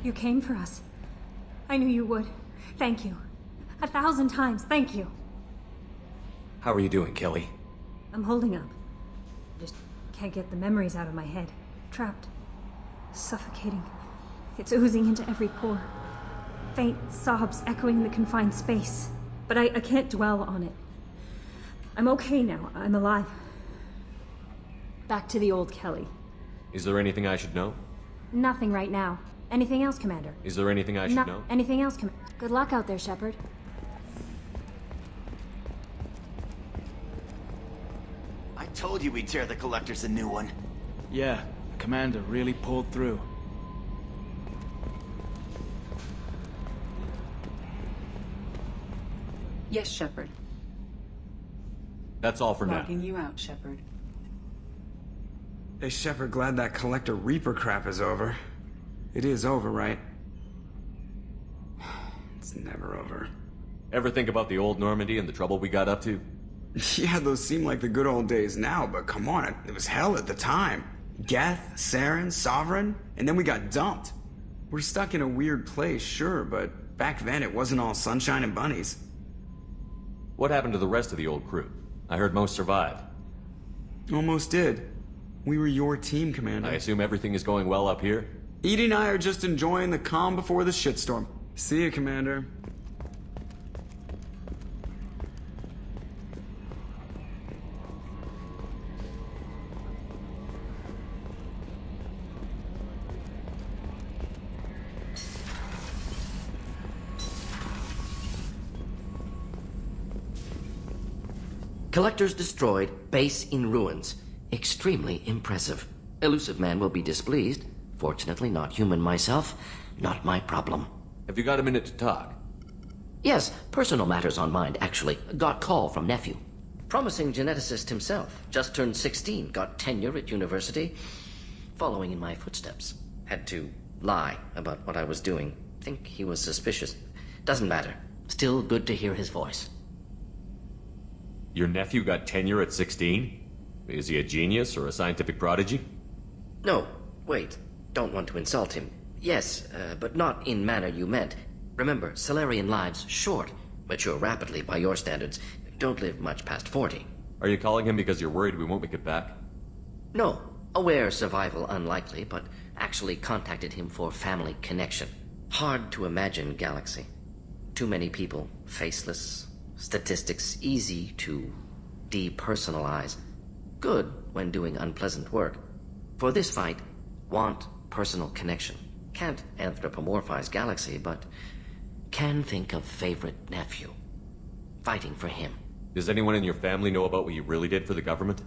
You came for us. I knew you would. Thank you. 1,000 times, thank you. How are you doing, Kelly? I'm holding up. Just can't get the memories out of my head. Trapped. Suffocating. It's oozing into every pore. Faint sobs echoing in the confined space. But I can't dwell on it. I'm okay now. I'm alive. Back to the old Kelly. Is there anything I should know? Nothing right now. Anything else, Commander? Is there anything I should know? Anything else, Commander? Good luck out there, Shepard. I told you we'd tear the Collectors a new one. Yeah, the Commander really pulled through. Yes, Shepard. That's all for now. Logging you out, Shepard. Hey, Shepard, glad that Collector Reaper crap is over. It is over, right? It's never over. Ever think about the old Normandy and the trouble we got up to? Yeah, those seem like the good old days now, but come on, it was hell at the time. Geth, Saren, Sovereign, and then we got dumped. We're stuck in a weird place, sure, but back then it wasn't all sunshine and bunnies. What happened to the rest of the old crew? I heard most survived. Almost did. We were your team, Commander. I assume everything is going well up here? Edie and I are just enjoying the calm before the shitstorm. See you, Commander. Collectors destroyed, base in ruins. Extremely impressive. Elusive man will be displeased. Fortunately, not human myself. Not my problem. Have you got a minute to talk? Yes, personal matters on mind, actually. Got call from nephew. Promising geneticist himself. Just turned 16, got tenure at university. Following in my footsteps. Had to lie about what I was doing. Think he was suspicious. Doesn't matter. Still good to hear his voice. Your nephew got tenure at 16? Is he a genius or a scientific prodigy? No, wait. Don't want to insult him. Yes, but not in manner you meant. Remember, Salarian lives short. Mature rapidly by your standards. Don't live much past 40. Are you calling him because you're worried we won't make it back? No. Aware survival unlikely, but actually contacted him for family connection. Hard to imagine galaxy. Too many people, faceless. Statistics easy to depersonalize. Good when doing unpleasant work. For this fight, want personal connection. Can't anthropomorphize galaxy, but can think of favorite nephew. Fighting for him. Does anyone in your family know about what you really did for the government?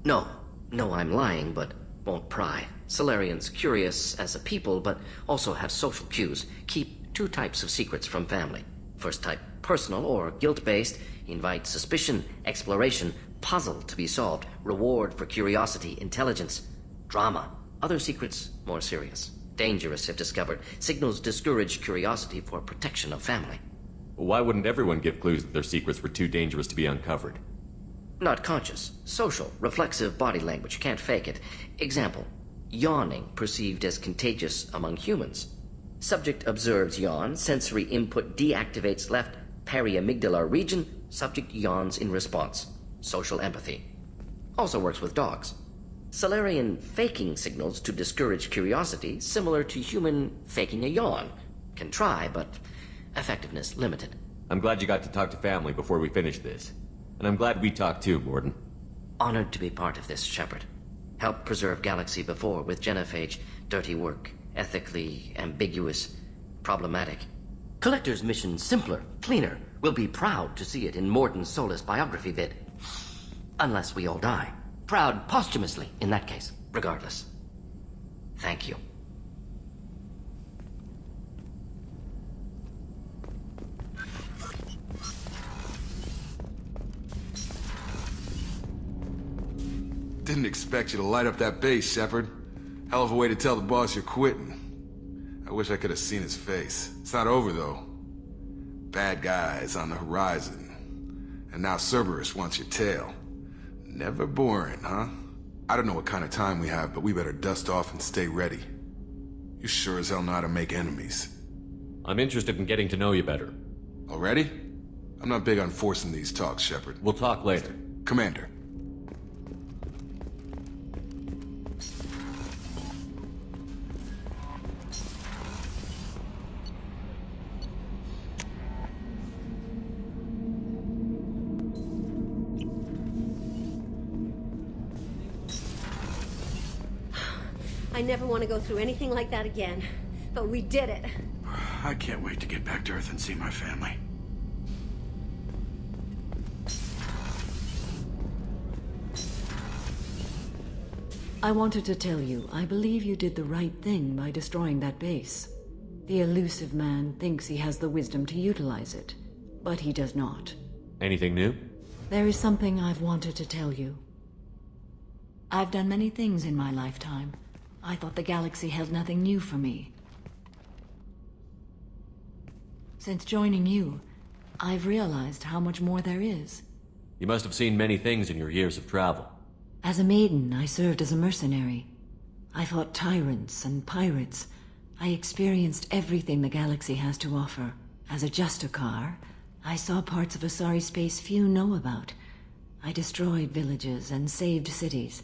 No. No, I'm lying, but won't pry. Solarians curious as a people, but also have social cues. Keep two types of secrets from family. First type, personal or guilt-based, invite suspicion, exploration, puzzle to be solved, reward for curiosity, intelligence, drama. Other secrets, more serious. Dangerous if discovered. Signals discourage curiosity for protection of family. Why wouldn't everyone give clues that their secrets were too dangerous to be uncovered? Not conscious. Social, reflexive body language, can't fake it. Example, yawning perceived as contagious among humans. Subject observes yawn, sensory input deactivates left periamygdalar region, subject yawns in response. Social empathy. Also works with dogs. Solarian faking signals to discourage curiosity, similar to human faking a yawn. Can try, but effectiveness limited. I'm glad you got to talk to family before we finish this. And I'm glad we talked too, Morden. Honored to be part of this, Shepard. Helped preserve Galaxy before with genophage. Dirty work. Ethically ambiguous. Problematic. Collector's mission simpler, cleaner. We'll be proud to see it in Morden's Solus biography vid. Unless we all die. Proud posthumously, in that case. Regardless. Thank you. Didn't expect you to light up that base, Shepard. Hell of a way to tell the boss you're quitting. I wish I could have seen his face. It's not over, though. Bad guys on the horizon. And now Cerberus wants your tail. Never boring, huh? I don't know what kind of time we have, but we better dust off and stay ready. You sure as hell know how to make enemies. I'm interested in getting to know you better. Already? I'm not big on forcing these talks, Shepard. We'll talk later. Commander. I never want to go through anything like that again. But we did it. I can't wait to get back to Earth and see my family. I wanted to tell you, I believe you did the right thing by destroying that base. The elusive man thinks he has the wisdom to utilize it, but he does not. Anything new? There is something I've wanted to tell you. I've done many things in my lifetime. I thought the galaxy held nothing new for me. Since joining you, I've realized how much more there is. You must have seen many things in your years of travel. As a maiden, I served as a mercenary. I fought tyrants and pirates. I experienced everything the galaxy has to offer. As a Justicar, I saw parts of Asari space few know about. I destroyed villages and saved cities.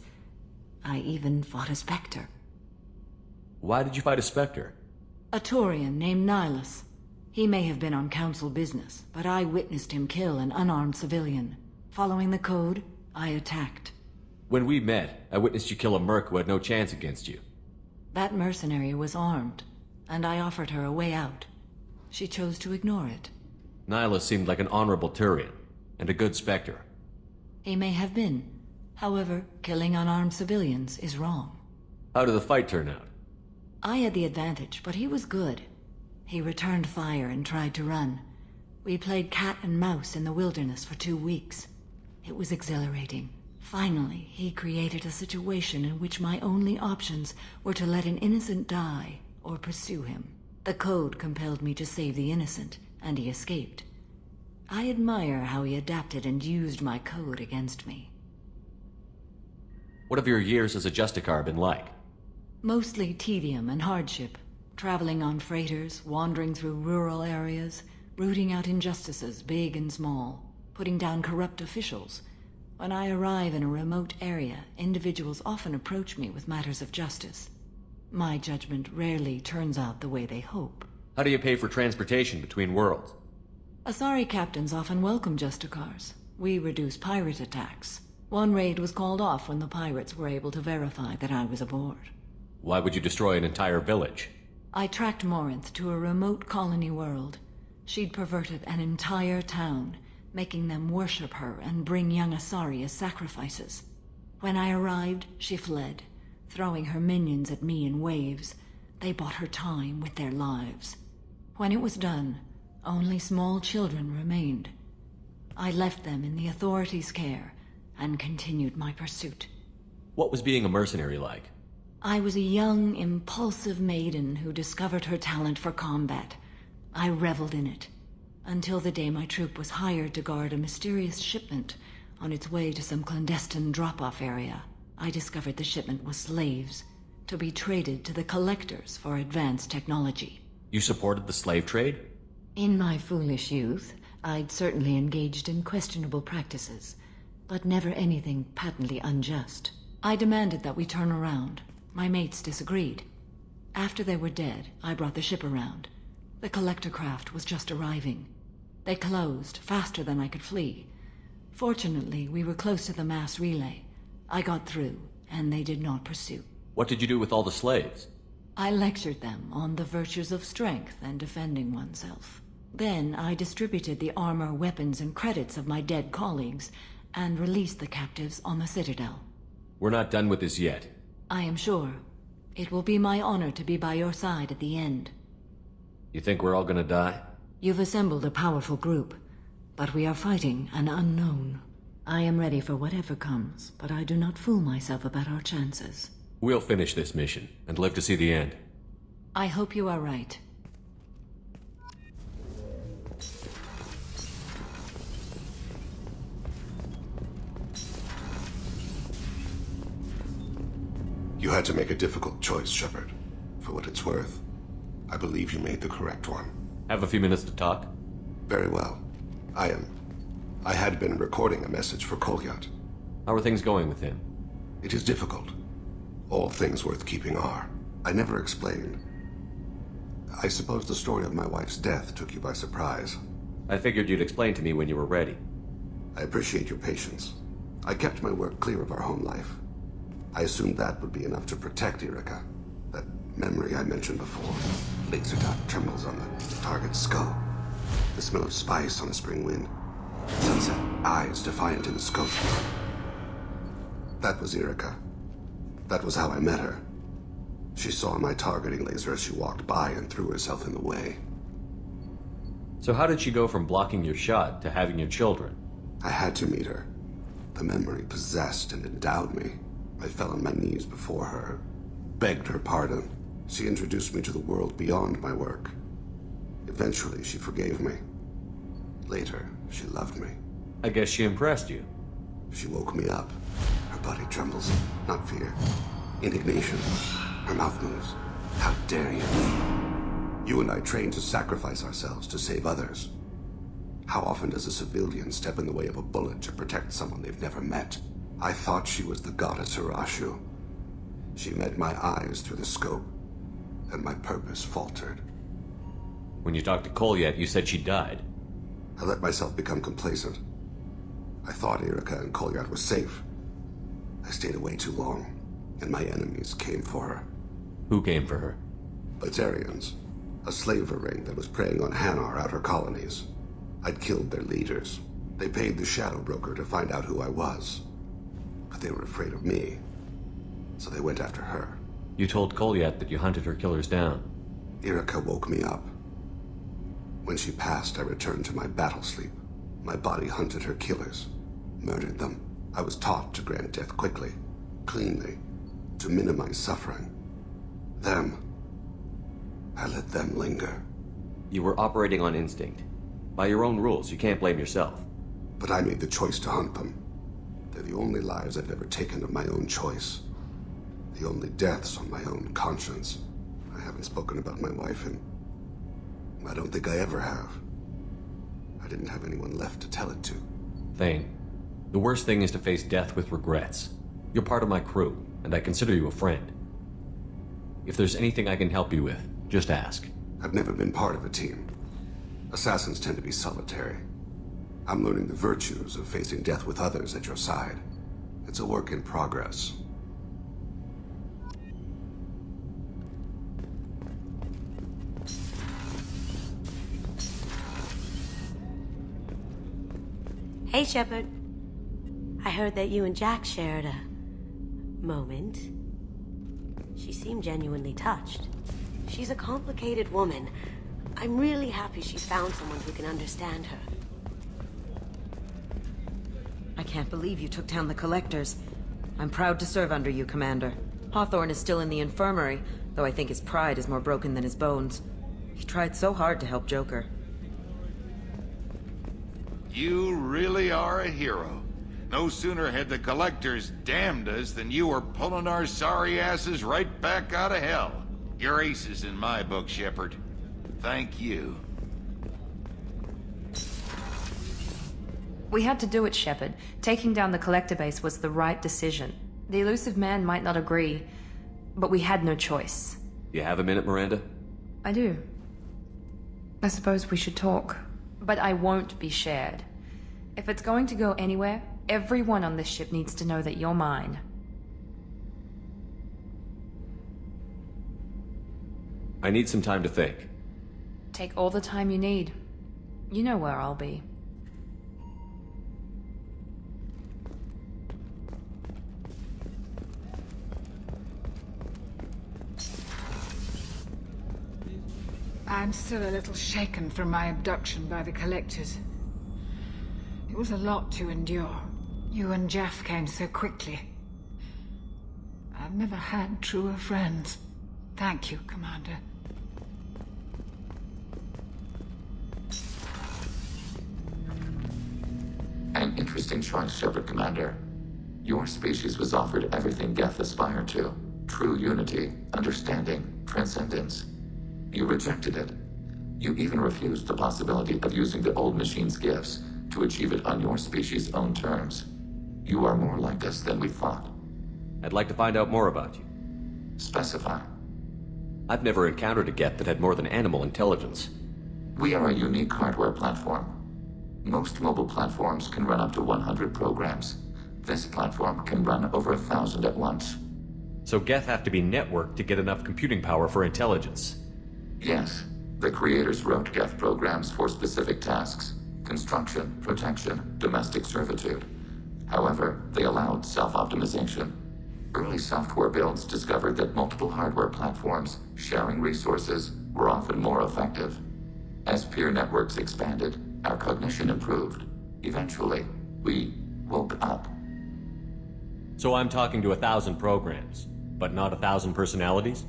I even fought a Spectre. Why did you fight a Spectre? A Taurian named Nihilus. He may have been on council business, but I witnessed him kill an unarmed civilian. Following the code, I attacked. When we met, I witnessed you kill a merc who had no chance against you. That mercenary was armed, and I offered her a way out. She chose to ignore it. Nihilus seemed like an honorable Turian, and a good Spectre. He may have been. However, killing unarmed civilians is wrong. How did the fight turn out? I had the advantage, but he was good. He returned fire and tried to run. We played cat and mouse in the wilderness for 2 weeks. It was exhilarating. Finally, he created a situation in which my only options were to let an innocent die or pursue him. The code compelled me to save the innocent, and he escaped. I admire how he adapted and used my code against me. What have your years as a Justicar been like? Mostly tedium and hardship. Traveling on freighters, wandering through rural areas, rooting out injustices, big and small, putting down corrupt officials. When I arrive in a remote area, individuals often approach me with matters of justice. My judgment rarely turns out the way they hope. How do you pay for transportation between worlds? Asari captains often welcome Justicars. We reduce pirate attacks. One raid was called off when the pirates were able to verify that I was aboard. Why would you destroy an entire village? I tracked Morinth to a remote colony world. She'd perverted an entire town, making them worship her and bring young Asari as sacrifices. When I arrived, she fled, throwing her minions at me in waves. They bought her time with their lives. When it was done, only small children remained. I left them in the authorities' care and continued my pursuit. What was being a mercenary like? I was a young, impulsive maiden who discovered her talent for combat. I reveled in it, until the day my troop was hired to guard a mysterious shipment on its way to some clandestine drop-off area. I discovered the shipment was slaves, to be traded to the collectors for advanced technology. You supported the slave trade? In my foolish youth, I'd certainly engaged in questionable practices, but never anything patently unjust. I demanded that we turn around. My mates disagreed. After they were dead, I brought the ship around. The collector craft was just arriving. They closed faster than I could flee. Fortunately, we were close to the mass relay. I got through, and they did not pursue. What did you do with all the slaves? I lectured them on the virtues of strength and defending oneself. Then I distributed the armor, weapons, and credits of my dead colleagues, and released the captives on the Citadel. We're not done with this yet. I am sure. It will be my honor to be by your side at the end. You think we're all gonna die? You've assembled a powerful group, but we are fighting an unknown. I am ready for whatever comes, but I do not fool myself about our chances. We'll finish this mission, and live to see the end. I hope you are right. You had to make a difficult choice, Shepard. For what it's worth, I believe you made the correct one. Have a few minutes to talk? Very well. I had been recording a message for Kolyat. How are things going with him? It is difficult. All things worth keeping are. I never explained. I suppose the story of my wife's death took you by surprise. I figured you'd explain to me when you were ready. I appreciate your patience. I kept my work clear of our home life. I assumed that would be enough to protect Erica. That memory I mentioned before. Laser dot trembles on the target's skull. The smell of spice on a spring wind. Sunset, eyes defiant in the scope. That was Erica. That was how I met her. She saw my targeting laser as she walked by and threw herself in the way. So how did she go from blocking your shot to having your children? I had to meet her. The memory possessed and endowed me. I fell on my knees before her, begged her pardon. She introduced me to the world beyond my work. Eventually, she forgave me. Later, she loved me. I guess she impressed you. She woke me up. Her body trembles, not fear. Indignation. Her mouth moves. How dare you? You and I trained to sacrifice ourselves to save others. How often does a civilian step in the way of a bullet to protect someone they've never met? I thought she was the goddess Urashu. She met my eyes through the scope, and my purpose faltered. When you talked to Kolyat, you said she died. I let myself become complacent. I thought Erica and Kolyat were safe. I stayed away too long, and my enemies came for her. Who came for her? Batarians. A slaver ring that was preying on Hanar outer colonies. I'd killed their leaders. They paid the shadow broker to find out who I was. But they were afraid of me, so they went after her. You told Kolyat that you hunted her killers down. Erica woke me up. When she passed, I returned to my battle sleep. My body hunted her killers, murdered them. I was taught to grant death quickly, cleanly, to minimize suffering. I let them linger. You were operating on instinct. By your own rules, you can't blame yourself. But I made the choice to hunt them. They're the only lives I've ever taken of my own choice. The only deaths on my own conscience. I haven't spoken about my wife, and I don't think I ever have. I didn't have anyone left to tell it to. Thane, the worst thing is to face death with regrets. You're part of my crew, and I consider you a friend. If there's anything I can help you with, just ask. I've never been part of a team. Assassins tend to be solitary. I'm learning the virtues of facing death with others at your side. It's a work in progress. Hey, Shepard. I heard that you and Jack shared a moment. She seemed genuinely touched. She's a complicated woman. I'm really happy she's found someone who can understand her. I can't believe you took down the Collectors. I'm proud to serve under you, Commander. Hawthorne is still in the infirmary, though I think his pride is more broken than his bones. He tried so hard to help Joker. You really are a hero. No sooner had the Collectors damned us than you were pulling our sorry asses right back out of hell. You're aces in my book, Shepard. Thank you. We had to do it, Shepard. Taking down the Collector base was the right decision. The elusive man might not agree, but we had no choice. You have a minute, Miranda? I do. I suppose we should talk. But I won't be shared. If it's going to go anywhere, everyone on this ship needs to know that you're mine. I need some time to think. Take all the time you need. You know where I'll be. I'm still a little shaken from my abduction by the Collectors. It was a lot to endure. You and Jeff came so quickly. I've never had truer friends. Thank you, Commander. An interesting choice, Shepard, Commander. Your species was offered everything Geth aspired to. True unity, understanding, transcendence. You rejected it. You even refused the possibility of using the old machine's gifts to achieve it on your species' own terms. You are more like us than we thought. I'd like to find out more about you. Specify. I've never encountered a Geth that had more than animal intelligence. We are a unique hardware platform. Most mobile platforms can run up to 100 programs. This platform can run over 1,000 at once. So Geth have to be networked to get enough computing power for intelligence. Yes. The creators wrote Geth programs for specific tasks: construction, protection, domestic servitude. However, they allowed self-optimization. Early software builds discovered that multiple hardware platforms sharing resources were often more effective. As peer networks expanded, our cognition improved. Eventually, we woke up. So I'm talking to 1,000 programs, but not 1,000 personalities?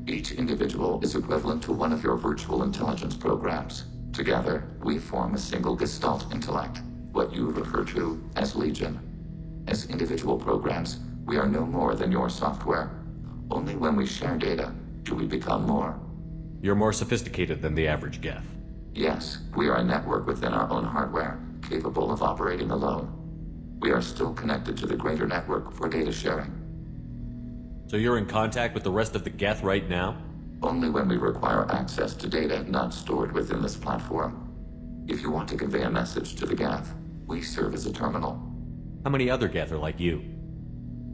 Each individual is equivalent to one of your virtual intelligence programs. Together, we form a single Gestalt intellect, what you refer to as Legion. As individual programs, we are no more than your software. Only when we share data do we become more. You're more sophisticated than the average Geth. Yes, we are a network within our own hardware, capable of operating alone. We are still connected to the greater network for data sharing. So you're in contact with the rest of the Geth right now? Only when we require access to data not stored within this platform. If you want to convey a message to the Geth, we serve as a terminal. How many other Geth are like you?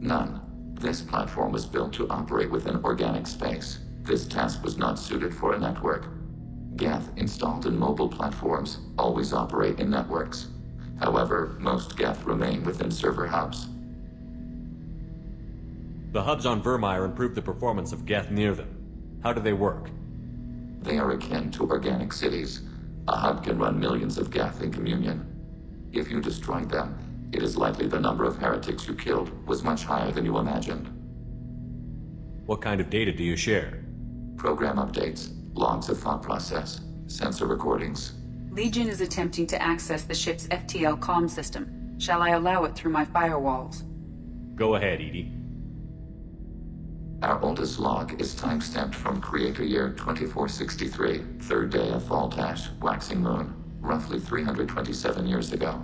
None. This platform was built to operate within organic space. This task was not suited for a network. Geth installed in mobile platforms always operate in networks. However, most Geth remain within server hubs. The hubs on Vermeer improve the performance of Geth near them. How do they work? They are akin to organic cities. A hub can run millions of Geth in communion. If you destroyed them, it is likely the number of heretics you killed was much higher than you imagined. What kind of data do you share? Program updates, logs of thought process, sensor recordings. Legion is attempting to access the ship's FTL comm system. Shall I allow it through my firewalls? Go ahead, Edie. Our oldest log is timestamped from Creator Year 2463, third day of Fall-Tash, waxing moon, roughly 327 years ago.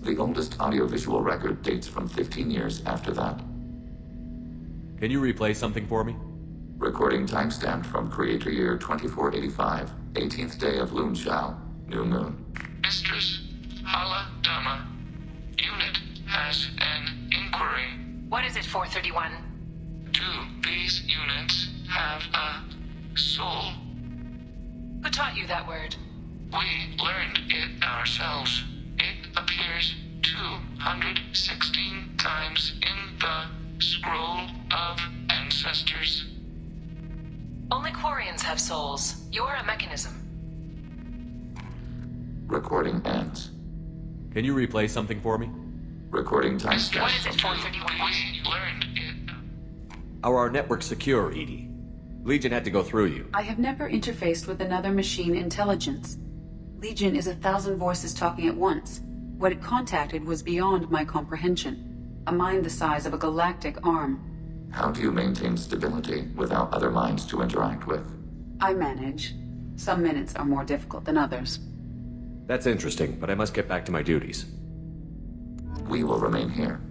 The oldest audiovisual record dates from 15 years after that. Can you replay something for me? Recording timestamped from Creator Year 2485, 18th day of Loonshao, new moon. Mistress Hala Dama, unit has an inquiry. What is it, 431? Do these units have a soul? Who taught you that word? We learned it ourselves. It appears 216 times in the Scroll of Ancestors. Only Quarians have souls. You're a mechanism. Recording ends. Can you replay something for me? Recording timestamp. What is it, 431? We learned it. Are our networks secure, Edie? Legion had to go through you. I have never interfaced with another machine intelligence. Legion is 1,000 voices talking at once. What it contacted was beyond my comprehension. A mind the size of a galactic arm. How do you maintain stability without other minds to interact with? I manage. Some minutes are more difficult than others. That's interesting, but I must get back to my duties. We will remain here.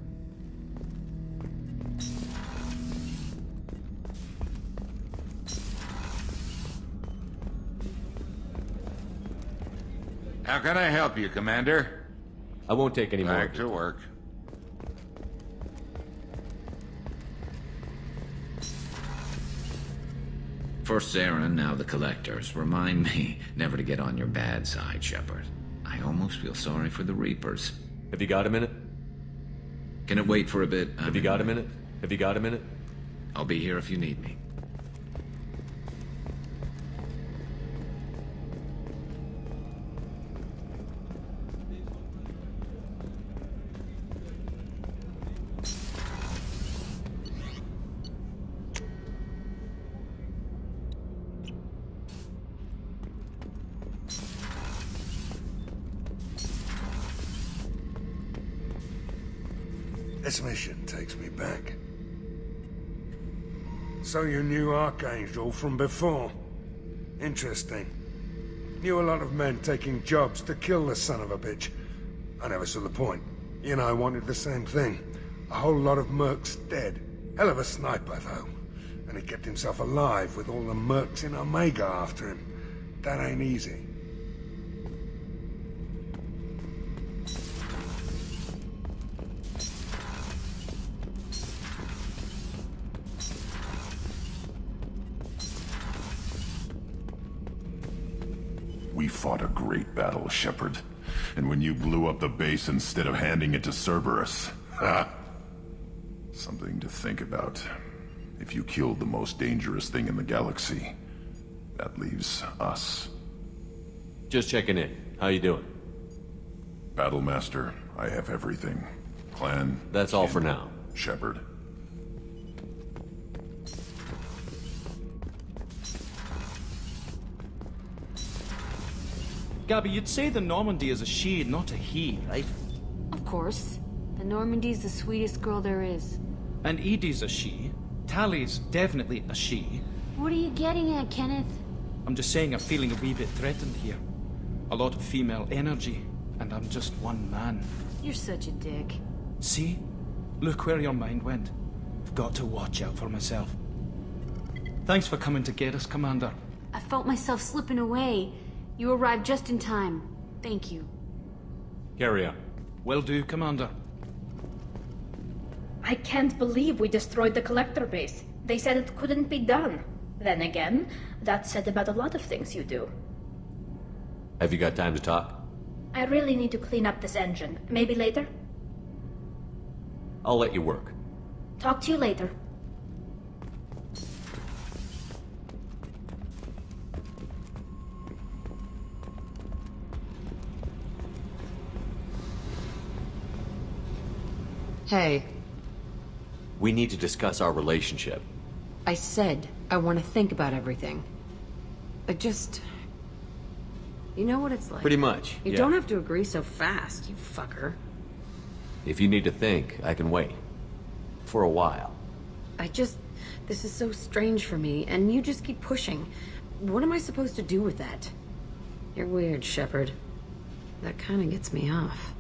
How can I help you, Commander? I won't take any more. Back to work. First Saren, now the Collectors. Remind me never to get on your bad side, Shepard. I almost feel sorry for the Reapers. Have you got a minute? Can it wait for a bit? Have you got a minute? Have you got a minute? I'll be here if you need me. This mission takes me back. So you knew Archangel from before? Interesting. Knew a lot of men taking jobs to kill the son of a bitch. I never saw the point. You and I wanted the same thing. A whole lot of mercs dead. Hell of a sniper, though. And he kept himself alive with all the mercs in Omega after him. That ain't easy. We fought a great battle, Shepard. And when you blew up the base instead of handing it to Cerberus... ha! Something to think about. If you killed the most dangerous thing in the galaxy, that leaves us. Just checking in. How you doing? Battlemaster, I have everything. Clan... That's all for now. Shepard. Gabby, you'd say the Normandy is a she, not a he, right? Of course. The Normandy's the sweetest girl there is. And Edie's a she. Tally's definitely a she. What are you getting at, Kenneth? I'm just saying I'm feeling a wee bit threatened here. A lot of female energy, and I'm just one man. You're such a dick. See? Look where your mind went. I've got to watch out for myself. Thanks for coming to get us, Commander. I felt myself slipping away. You arrived just in time. Thank you. Carry on. Will do, Commander. I can't believe we destroyed the collector base. They said it couldn't be done. Then again, that's said about a lot of things you do. Have you got time to talk? I really need to clean up this engine. Maybe later? I'll let you work. Talk to you later. Hey. We need to discuss our relationship. I said I want to think about everything. I just... You know what it's like? Pretty much, You yeah. don't have to agree so fast, you fucker. If you need to think, I can wait. For a while. This is so strange for me, and you just keep pushing. What am I supposed to do with that? You're weird, Shepard. That kind of gets me off.